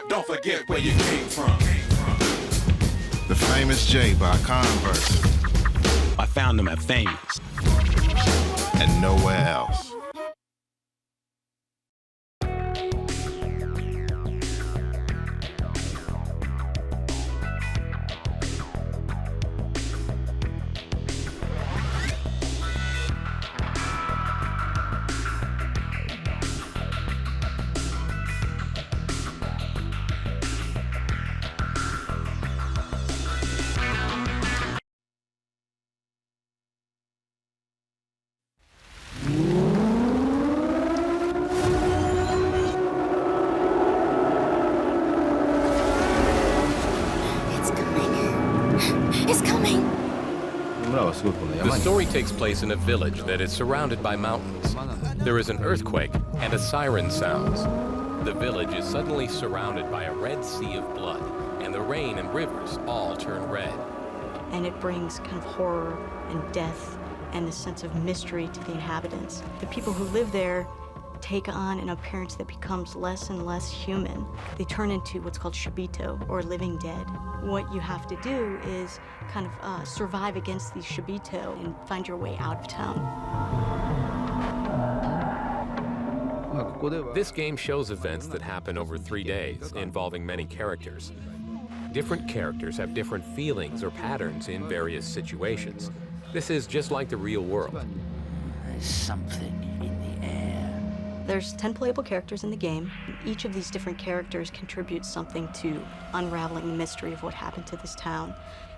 Don't forget where you came from. The Famous J by Converse. I found them at Famous. And nowhere else. The story takes place in a village that is surrounded by mountains. There is an earthquake and a siren sounds. The village is suddenly surrounded by a red sea of blood, and the rain and rivers all turn red. And it brings kind of horror and death and a sense of mystery to the inhabitants. The people who live there take on an appearance that becomes less and less human. They turn into what's called shibito, or living dead. What you have to do is kind of survive against these shibito and find your way out of town. This game shows events that happen over 3 days, involving many characters. Different characters have different feelings or patterns in various situations. This is just like the real world. There's something in the air. There's 10 playable characters in the game. Each of these different characters contributes something to unraveling the mystery of what happened to this town.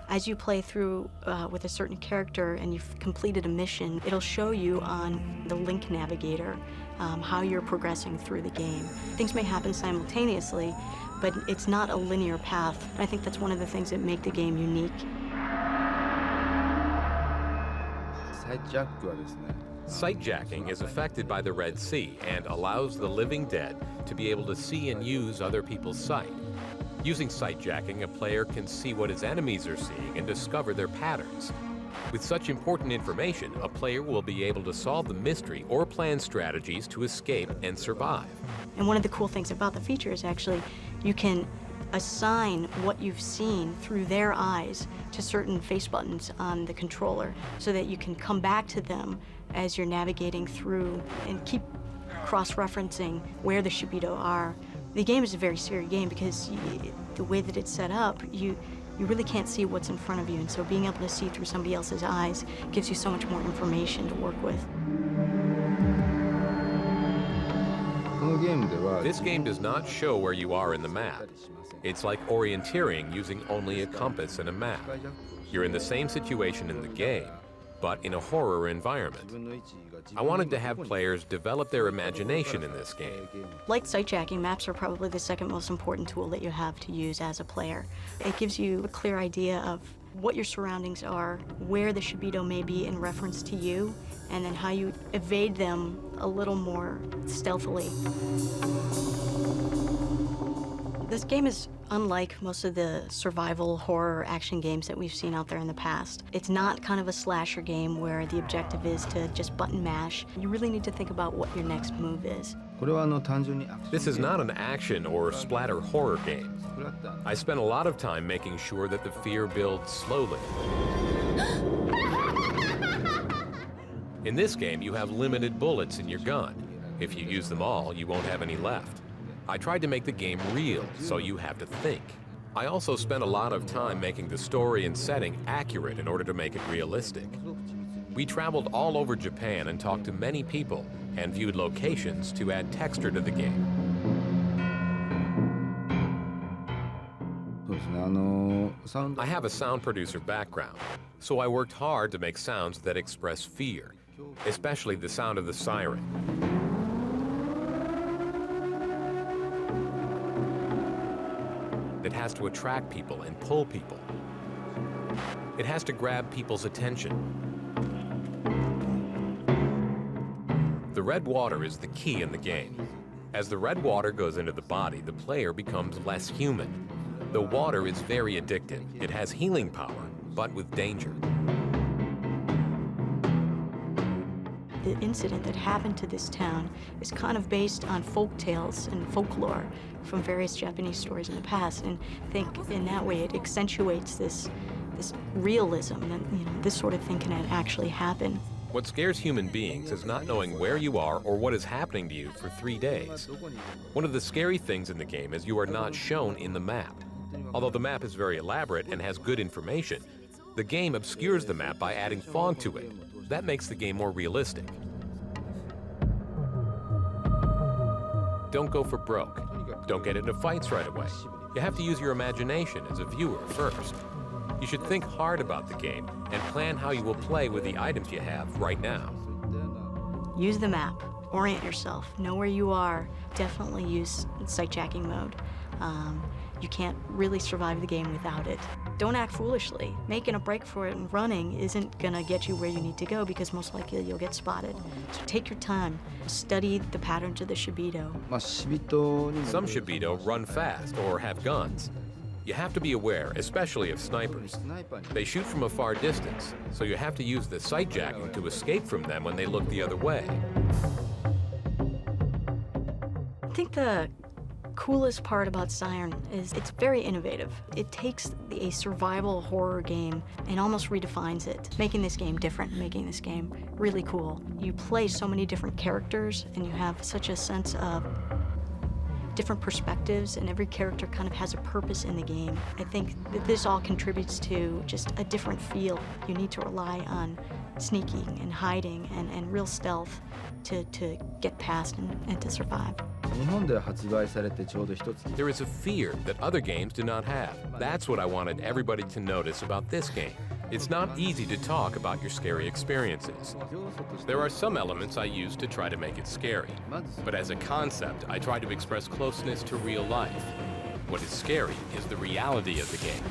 As you play through with a certain character and you've completed a mission, it'll show you on the Link Navigator how you're progressing through the game. Things may happen simultaneously, but it's not a linear path. And I think that's one of the things that make the game unique. Sightjacking is affected by the Red Sea and allows the living dead to be able to see and use other people's sight. Using sightjacking, a player can see what his enemies are seeing and discover their patterns. With such important information, a player will be able to solve the mystery or plan strategies to escape and survive. And one of the cool things about the feature is actually you can assign what you've seen through their eyes to certain face buttons on the controller so that you can come back to them as you're navigating through and keep cross-referencing where the shibito are. The game is a very serious game because the way that it's set up, you really can't see what's in front of you, and so being able to see through somebody else's eyes gives you so much more information to work with. This game does not show where you are in the map. It's like orienteering using only a compass and a map. You're in the same situation in the game, but in a horror environment. I wanted to have players develop their imagination in this game. Like sightjacking, maps are probably the second most important tool that you have to use as a player. It gives you a clear idea of what your surroundings are, where the shibito may be in reference to you, and then how you evade them a little more stealthily. This game is unlike most of the survival horror action games that we've seen out there in the past. It's not kind of a slasher game where the objective is to just button mash. You really need to think about what your next move is. This is not an action or splatter horror game. I spent a lot of time making sure that the fear builds slowly. In this game, you have limited bullets in your gun. If you use them all, you won't have any left. I tried to make the game real, so you have to think. I also spent a lot of time making the story and setting accurate in order to make it realistic. We traveled all over Japan and talked to many people and viewed locations to add texture to the game. I have a sound producer background, so I worked hard to make sounds that express fear, especially the sound of the siren. It has to attract people and pull people. It has to grab people's attention. The red water is the key in the game. As the red water goes into the body, the player becomes less human. The water is very addictive. It has healing power, but with danger. The incident that happened to this town is kind of based on folk tales and folklore from various Japanese stories in the past, and I think in that way it accentuates this realism that, you know, this sort of thing can actually happen. What scares human beings is not knowing where you are or what is happening to you for 3 days. One of the scary things in the game is you are not shown in the map. Although the map is very elaborate and has good information, the game obscures the map by adding fog to it. That makes the game more realistic. Don't go for broke. Don't get into fights right away. You have to use your imagination as a viewer first. You should think hard about the game and plan how you will play with the items you have right now. Use the map, orient yourself, know where you are. Definitely use sight-jacking mode. You can't really survive the game without it. Don't act foolishly. Making a break for it and running isn't gonna get you where you need to go because most likely you'll get spotted. So take your time. Study the patterns of the Shibito. Some Shibito run fast or have guns. You have to be aware, especially of snipers. They shoot from a far distance, so you have to use the sight jacking to escape from them when they look the other way. I think the coolest part about Siren is it's very innovative. It takes a survival horror game and almost redefines it, making this game different, making this game really cool. You play so many different characters and you have such a sense of different perspectives, and every character kind of has a purpose in the game. I think that this all contributes to just a different feel. You need to rely on sneaking and hiding and real stealth to get past and to survive. There is a fear that other games do not have. That's what I wanted everybody to notice about this game. It's not easy to talk about your scary experiences. There are some elements I use to try to make it scary, but as a concept, I try to express closeness to real life. What is scary is the reality of the game.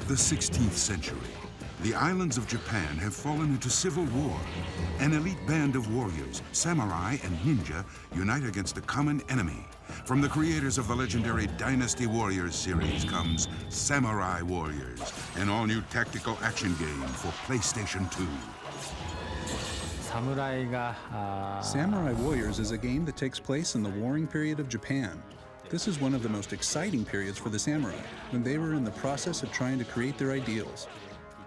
The 16th century. The islands of Japan have fallen into civil war. An elite band of warriors, samurai and ninja, unite against a common enemy. From the creators of the legendary Dynasty Warriors series comes Samurai Warriors, an all-new tactical action game for PlayStation 2. Samurai Warriors is a game that takes place in the warring period of Japan. This is one of the most exciting periods for the samurai, when they were in the process of trying to create their ideals.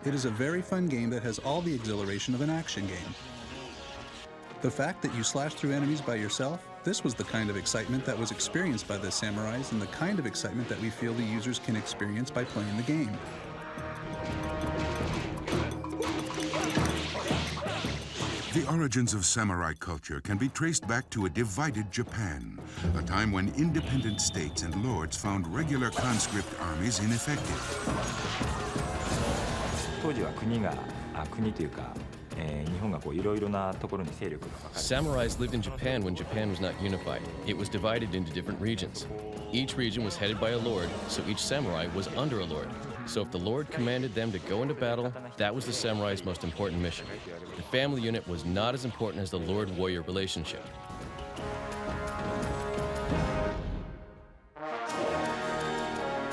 It is a very fun game that has all the exhilaration of an action game. The fact that you slash through enemies by yourself, this was the kind of excitement that was experienced by the samurais and the kind of excitement that we feel the users can experience by playing the game. The origins of samurai culture can be traced back to a divided Japan, a time when independent states and lords found regular conscript armies ineffective. Samurais lived in Japan when Japan was not unified. It was divided into different regions. Each region was headed by a lord, so each samurai was under a lord. So if the lord commanded them to go into battle, that was the samurai's most important mission. The family unit was not as important as the lord-warrior relationship.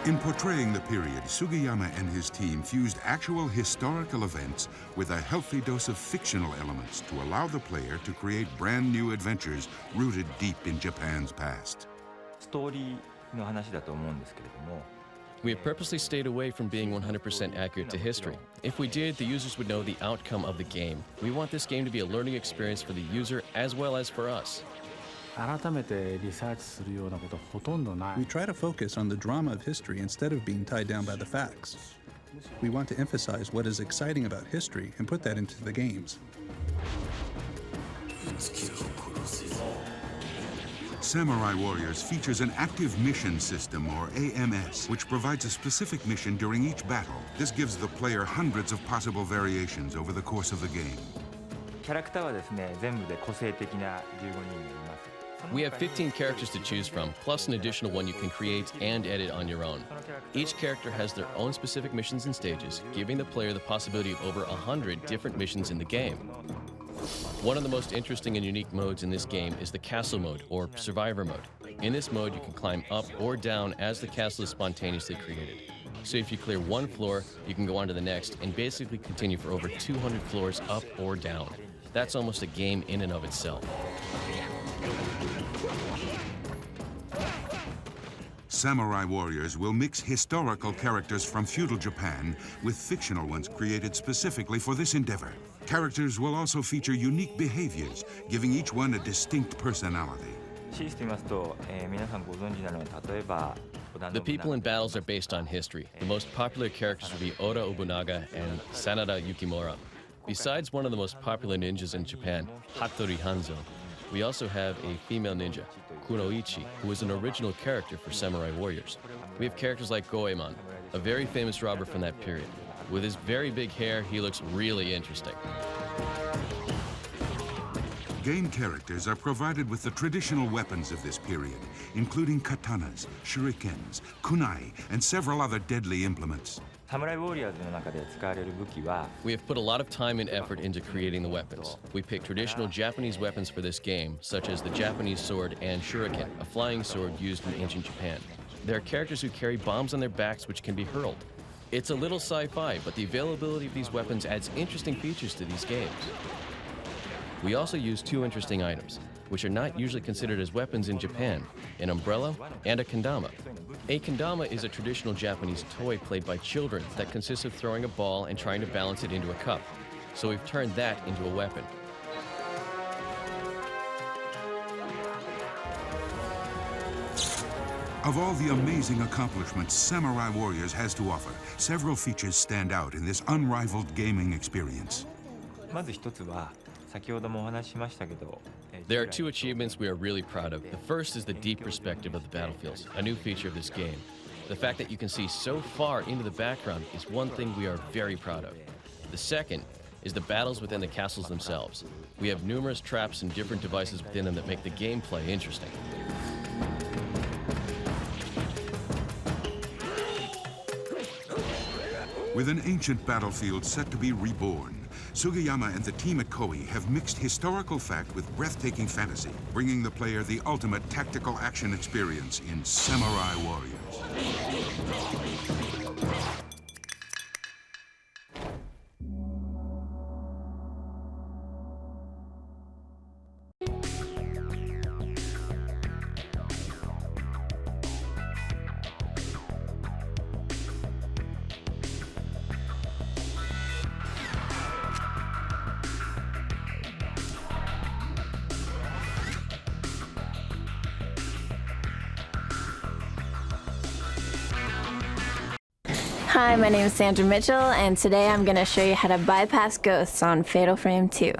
In portraying the period, Sugiyama and his team fused actual historical events with a healthy dose of fictional elements to allow the player to create brand new adventures rooted deep in Japan's past. We have purposely stayed away from being 100% accurate to history. If we did, the users would know the outcome of the game. We want this game to be a learning experience for the user as well as for us. We try to focus on the drama of history instead of being tied down by the facts. We want to emphasize what is exciting about history and put that into the games. Samurai Warriors features an active mission system, or AMS, which provides a specific mission during each battle. This gives the player hundreds of possible variations over the course of the game. We have 15 characters to choose from, plus an additional one you can create and edit on your own. Each character has their own specific missions and stages, giving the player the possibility of over 100 different missions in the game. One of the most interesting and unique modes in this game is the castle mode, or survivor mode. In this mode, you can climb up or down as the castle is spontaneously created. So if you clear one floor, you can go on to the next and basically continue for over 200 floors up or down. That's almost a game in and of itself. Samurai Warriors will mix historical characters from feudal Japan with fictional ones created specifically for this endeavor. Characters will also feature unique behaviors, giving each one a distinct personality. The people in battles are based on history. The most popular characters will be Oda Nobunaga and Sanada Yukimura. Besides one of the most popular ninjas in Japan, Hattori Hanzo, we also have a female ninja, Kunoichi, who is an original character for Samurai Warriors. We have characters like Goemon, a very famous robber from that period. With his very big hair, he looks really interesting. Game characters are provided with the traditional weapons of this period, including katanas, shurikens, kunai, and several other deadly implements. We have put a lot of time and effort into creating the weapons. We picked traditional Japanese weapons for this game, such as the Japanese sword and shuriken, a flying sword used in ancient Japan. There are characters who carry bombs on their backs which can be hurled. It's a little sci-fi, but the availability of these weapons adds interesting features to these games. We also use two interesting items, which are not usually considered as weapons in Japan, an umbrella and a kendama. A kendama is a traditional Japanese toy played by children that consists of throwing a ball and trying to balance it into a cup. So we've turned that into a weapon. Of all the amazing accomplishments Samurai Warriors has to offer, several features stand out in this unrivaled gaming experience. There are two achievements we are really proud of. The first is the deep perspective of the battlefields, a new feature of this game. The fact that you can see so far into the background is one thing we are very proud of. The second is the battles within the castles themselves. We have numerous traps and different devices within them that make the gameplay interesting. With an ancient battlefield set to be reborn, Sugiyama and the team at Koei have mixed historical fact with breathtaking fantasy, bringing the player the ultimate tactical action experience in Samurai Warriors. Hi, my name is Sandra Mitchell, and today I'm going to show you how to bypass ghosts on Fatal Frame 2.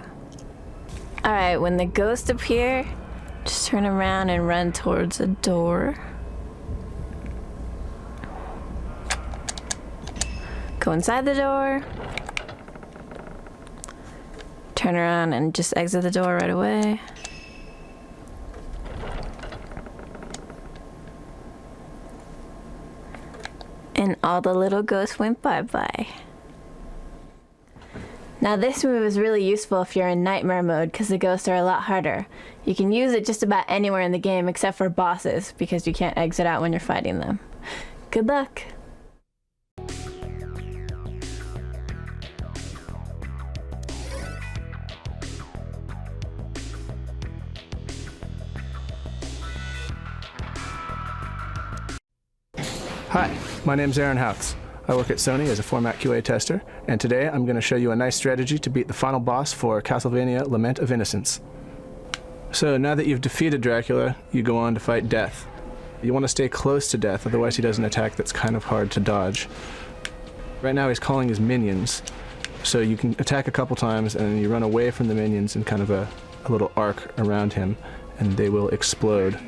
Alright, when the ghosts appear, just turn around and run towards a door. Go inside the door. Turn around and just exit the door right away. And all the little ghosts went bye-bye. Now this move is really useful if you're in nightmare mode because the ghosts are a lot harder. You can use it just about anywhere in the game except for bosses because you can't exit out when you're fighting them. Good luck! Hi, my name's Aaron Houts. I work at Sony as a format QA tester, and today I'm going to show you a nice strategy to beat the final boss for Castlevania Lament of Innocence. So now that you've defeated Dracula, you go on to fight Death. You want to stay close to Death, otherwise he does an attack that's kind of hard to dodge. Right now he's calling his minions, so you can attack a couple times and then you run away from the minions in kind of a little arc around him, and they will explode.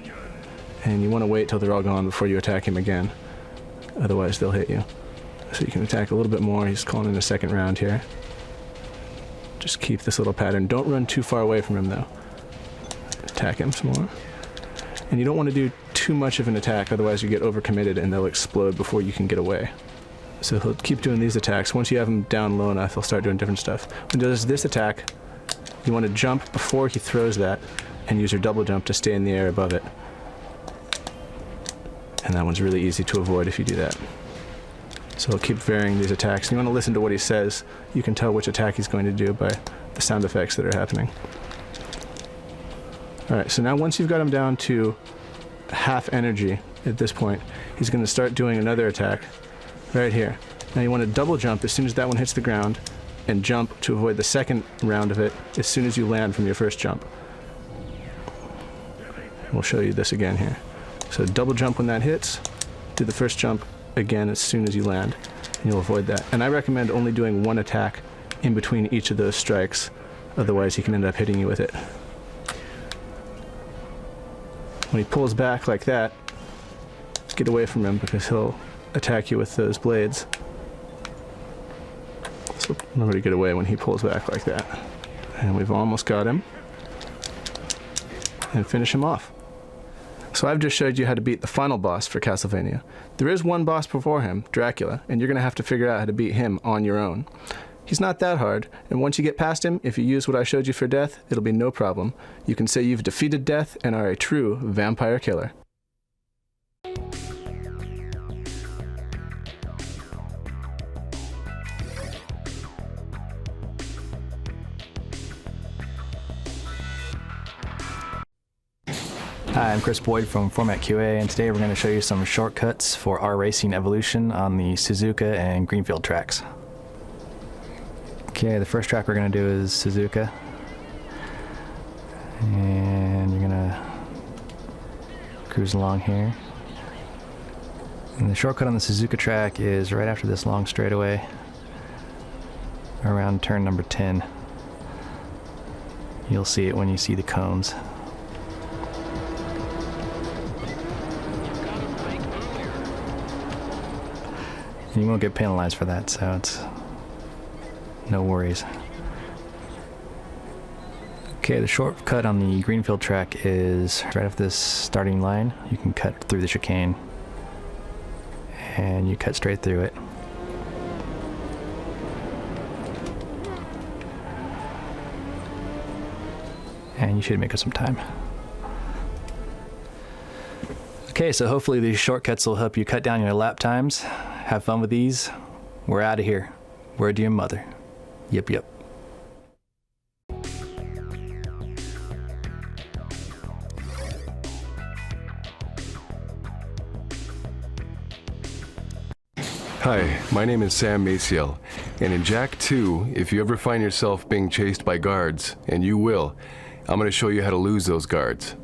And you want to wait till they're all gone before you attack him again, otherwise they'll hit you. So you can attack a little bit more. He's calling in a second round here. Just keep this little pattern. Don't run too far away from him though. Attack him some more. And you don't want to do too much of an attack, otherwise you get overcommitted and they'll explode before you can get away. So he'll keep doing these attacks. Once you have him down low enough, he'll start doing different stuff. When he does this attack, you want to jump before he throws that and use your double jump to stay in the air above it. And that one's really easy to avoid if you do that. So he'll keep varying these attacks. You want to listen to what he says. You can tell which attack he's going to do by the sound effects that are happening. Alright, so now once you've got him down to half energy at this point, he's going to start doing another attack right here. Now you want to double jump as soon as that one hits the ground and jump to avoid the second round of it as soon as you land from your first jump. We'll show you this again here. So double jump when that hits, do the first jump again as soon as you land, and you'll avoid that. And I recommend only doing one attack in between each of those strikes, otherwise he can end up hitting you with it. When he pulls back like that, get away from him because he'll attack you with those blades. So remember to get away when he pulls back like that. And we've almost got him. And finish him off. So I've just showed you how to beat the final boss for Castlevania. There is one boss before him, Dracula, and you're going to have to figure out how to beat him on your own. He's not that hard, and once you get past him, if you use what I showed you for Death, it'll be no problem. You can say you've defeated Death and are a true vampire killer. Hi, I'm Chris Boyd from Format QA, and today we're going to show you some shortcuts for our racing evolution on the Suzuka and Greenfield tracks. Okay, the first track we're going to do is Suzuka. And you're going to cruise along here. And the shortcut on the Suzuka track is right after this long straightaway, around turn number 10. You'll see it when you see the cones. And you won't get penalized for that, so it's no worries. Okay, the shortcut on the Greenfield track is right off this starting line. You can cut through the chicane, and you cut straight through it. And you should make up some time. Okay, so hopefully these shortcuts will help you cut down your lap times. Have fun with these. We're out of here. Word to your mother. Yep, yep. Hi, my name is Sam Maciel, and in Jak II, if you ever find yourself being chased by guards, and you will, I'm going to show you how to lose those guards.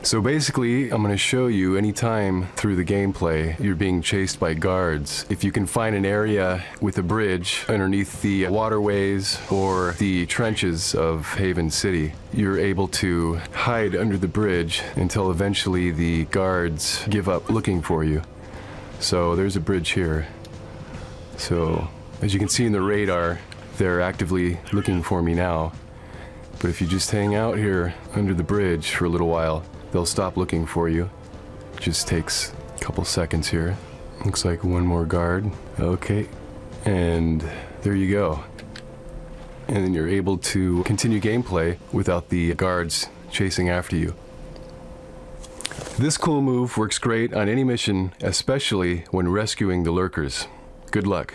So basically, I'm going to show you anytime through the gameplay you're being chased by guards. If you can find an area with a bridge underneath the waterways or the trenches of Haven City, you're able to hide under the bridge until eventually the guards give up looking for you. So there's a bridge here. So as you can see in the radar, they're actively looking for me now. But if you just hang out here under the bridge for a little while, they'll stop looking for you. Just takes a couple seconds here. Looks like one more guard. Okay. And there you go. And then you're able to continue gameplay without the guards chasing after you. This cool move works great on any mission, especially when rescuing the lurkers. Good luck.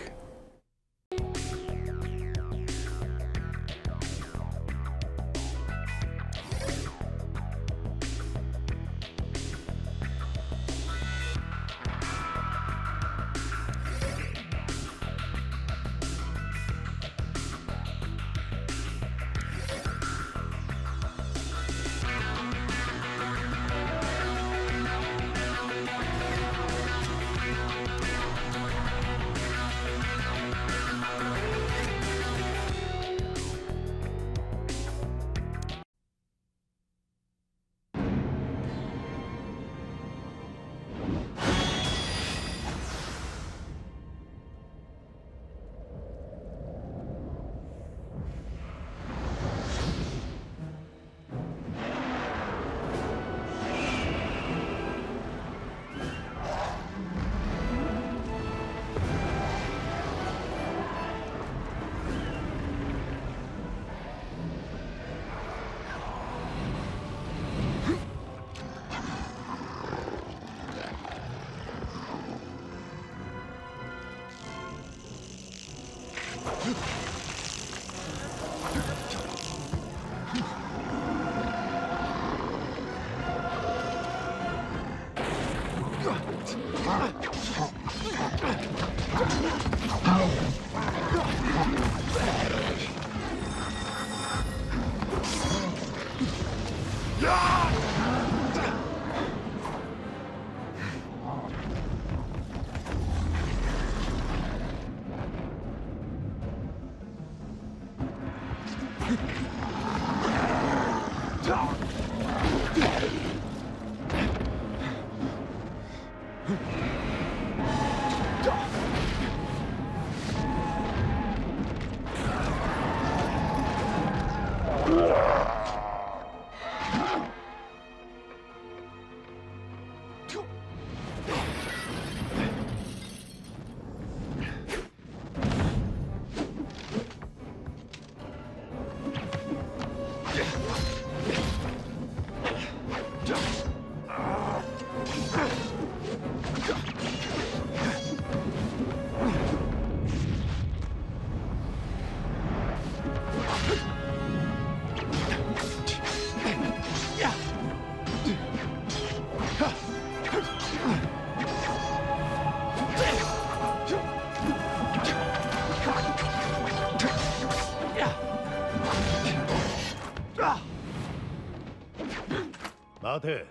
待て。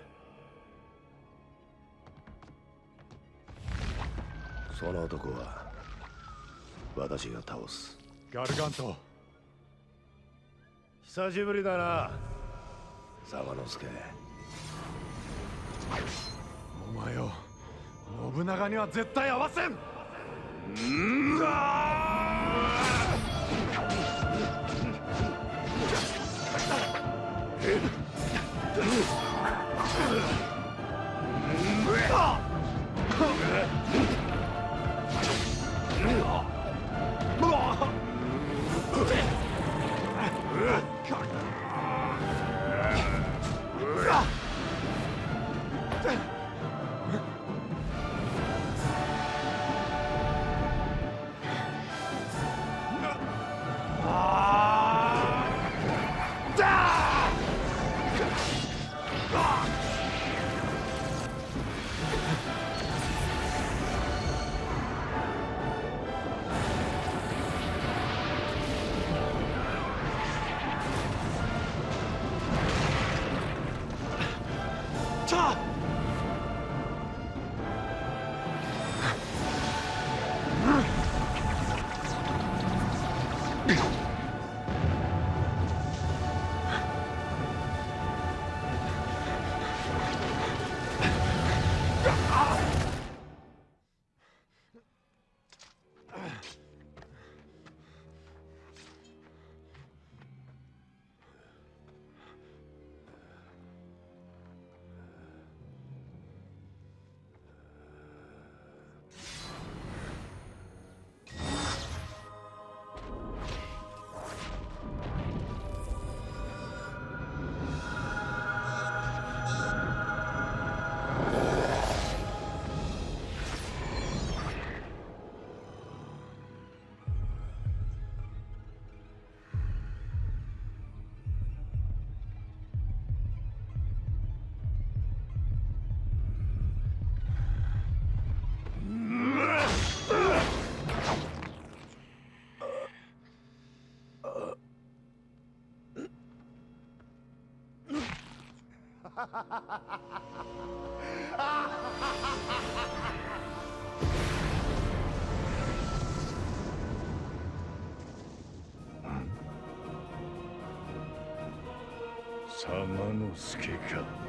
その男は私が倒す。ガルガント。久しぶりだな、沢之助。お前を信長には絶対合わせん。様之助か。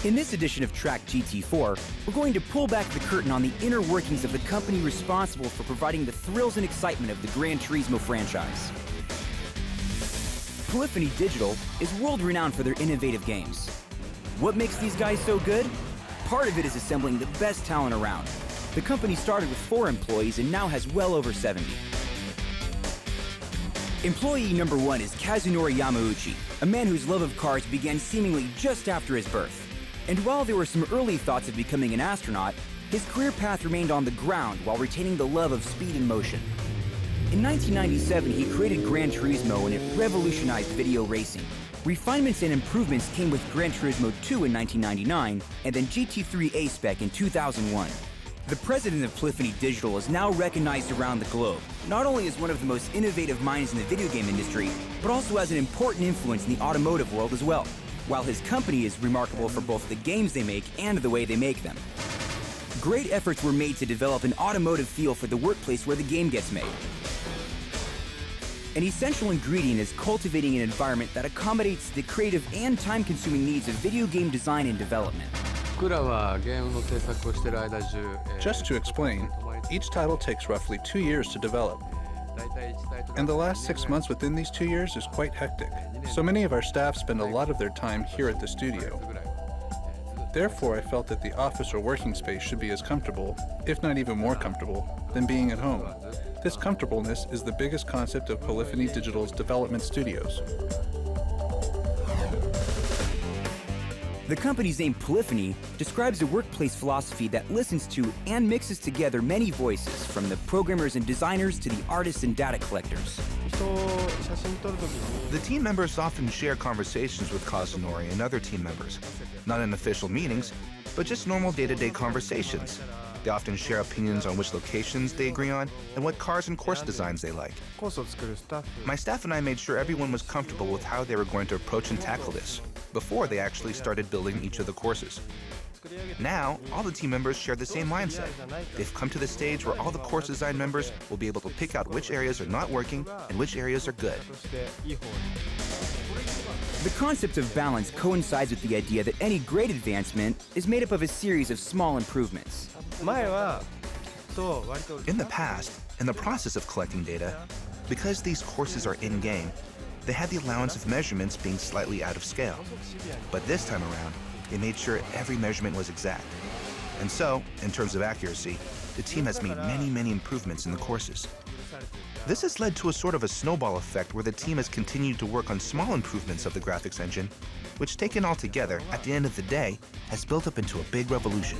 In this edition of Track GT4, we're going to pull back the curtain on the inner workings of the company responsible for providing the thrills and excitement of the Gran Turismo franchise. Polyphony Digital is world-renowned for their innovative games. What makes these guys so good? Part of it is assembling the best talent around. The company started with 4 employees and now has well over 70. Employee number 1 is Kazunori Yamauchi, a man whose love of cars began seemingly just after his birth. And while there were some early thoughts of becoming an astronaut, his career path remained on the ground while retaining the love of speed and motion. In 1997, he created Gran Turismo and it revolutionized video racing. Refinements and improvements came with Gran Turismo 2 in 1999 and then GT3 A-Spec in 2001. The president of Polyphony Digital is now recognized around the globe, not only as one of the most innovative minds in the video game industry, but also as an important influence in the automotive world as well, while his company is remarkable for both the games they make and the way they make them. Great efforts were made to develop an automotive feel for the workplace where the game gets made. An essential ingredient is cultivating an environment that accommodates the creative and time-consuming needs of video game design and development. Just to explain, each title takes roughly 2 years to develop. And the last 6 months within these 2 years is quite hectic, so many of our staff spend a lot of their time here at the studio. Therefore, I felt that the office or working space should be as comfortable, if not even more comfortable, than being at home. This comfortableness is the biggest concept of Polyphony Digital's development studios. The company's name Polyphony describes a workplace philosophy that listens to and mixes together many voices, from the programmers and designers to the artists and data collectors. The team members often share conversations with Kazunori and other team members, not in official meetings, but just normal day-to-day conversations. They often share opinions on which locations they agree on and what cars and course designs they like. My staff and I made sure everyone was comfortable with how they were going to approach and tackle this before they actually started building each of the courses. Now, all the team members share the same mindset. They've come to the stage where all the course design members will be able to pick out which areas are not working and which areas are good. The concept of balance coincides with the idea that any great advancement is made up of a series of small improvements. In the past, in the process of collecting data, because these courses are in-game, they had the allowance of measurements being slightly out of scale. But this time around, they made sure every measurement was exact. And so, in terms of accuracy, the team has made many improvements in the courses. This has led to a sort of a snowball effect where the team has continued to work on small improvements of the graphics engine, which taken all together, at the end of the day, has built up into a big revolution.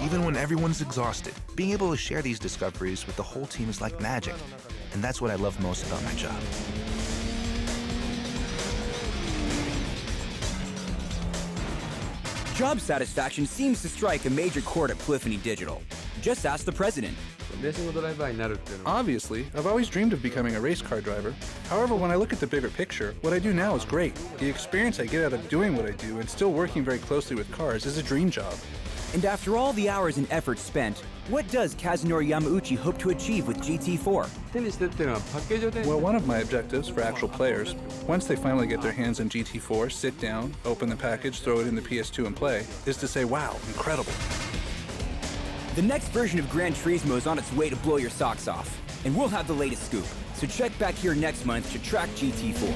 Even when everyone's exhausted, being able to share these discoveries with the whole team is like magic, and that's what I love most about my job. Job satisfaction seems to strike a major chord at Polyphony Digital. Just ask the president. Obviously, I've always dreamed of becoming a race car driver. However, when I look at the bigger picture, what I do now is great. The experience I get out of doing what I do and still working very closely with cars is a dream job. And after all the hours and effort spent, what does Kazunori Yamauchi hope to achieve with GT4? Well, one of my objectives for actual players, once they finally get their hands on GT4, sit down, open the package, throw it in the PS2 and play, is to say, wow, incredible. The next version of Gran Turismo is on its way to blow your socks off, and we'll have the latest scoop. So check back here next month to Track GT4.